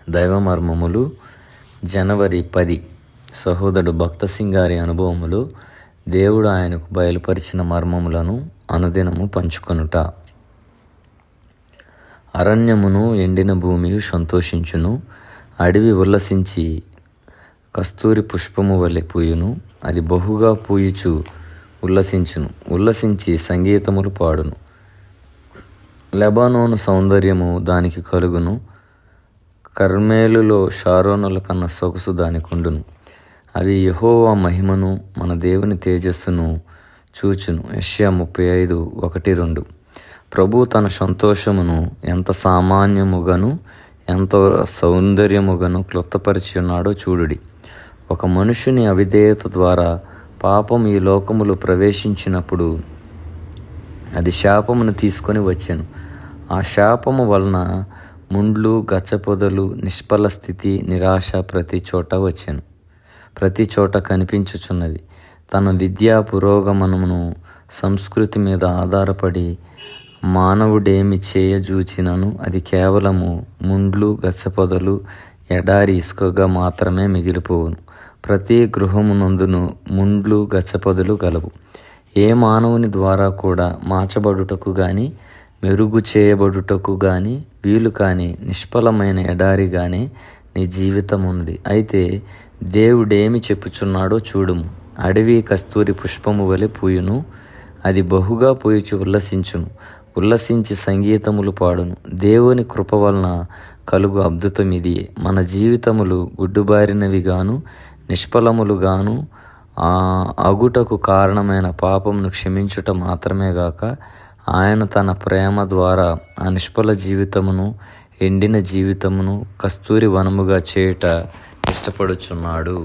దైవమర్మములు జనవరి 10. సహోదరుడు భక్తసింగ్ గారి అనుభవములు. దేవుడు ఆయనకు బయలుపరిచిన మర్మములను అనుదినము పంచుకొనుట. అరణ్యమును ఎండిన భూమియు సంతోషించును, అడవి ఉల్లసించి కస్తూరి పుష్పము వలె పూయును. అది బహుగా పూయుచు ఉల్లసించును, ఉల్లసించి సంగీతములు పాడును. లెబానోను సౌందర్యము దానికి కలుగును, కర్మేలులో షారోనుల కన్నా సొగసు దానికుండును. అవి యెహోవా మహిమను, మన దేవుని తేజస్సును చూచును. యెషయా 35:1-2. ప్రభు తన సంతోషమును ఎంత సామాన్యముగాను ఎంత సౌందర్యముగాను క్లుప్తపరిచి ఉన్నాడో చూడుడి. ఒక మనుషుని అవిధేయత ద్వారా పాపం ఈ లోకములో ప్రవేశించినప్పుడు అది శాపమును తీసుకొని వచ్చెను. ఆ శాపము వలన ముండ్లు, గచ్చపొదలు, నిష్ఫల స్థితి, నిరాశ ప్రతి చోట వచ్చెను, ప్రతి చోట కనిపించుచున్నవి. తన విద్యా పురోగమనమును సంస్కృతి మీద ఆధారపడి మానవుడేమి చేయజూచినను అది కేవలము ముండ్లు, గచ్చపొదలు, ఎడారి ఇసుకగా మాత్రమే మిగిలిపోవును. ప్రతి గృహమునందును ముండ్లు, గచ్చపొదలు గలవు. ఏ మానవుని ద్వారా కూడా మార్చబడుటకు గాని మెరుగు చేయబడుటకు గాని వీలు కాని నిష్ఫలమైన ఎడారిగానే నీ జీవితం ఉంది. అయితే దేవుడేమి చెప్పుచున్నాడో చూడుము. అడవి కస్తూరి పుష్పము వలె పూయును, అది బహుగా పూయుచు ఉల్లసించును, ఉల్లసించి సంగీతములు పాడును. దేవుని కృప వలన కలుగు అద్భుతం ఇదియే. మన జీవితములు గుడ్డుబారినవి గాను నిష్ఫలములు గాను అగుటకు కారణమైన పాపమును క్షమించుట మాత్రమే గాక ఆయన తన ప్రేమ ద్వారా ఆ నిష్ఫల జీవితమును, ఎండిన జీవితమును కస్తూరి వనముగా చేయుట ఇష్టపడుచున్నాడు.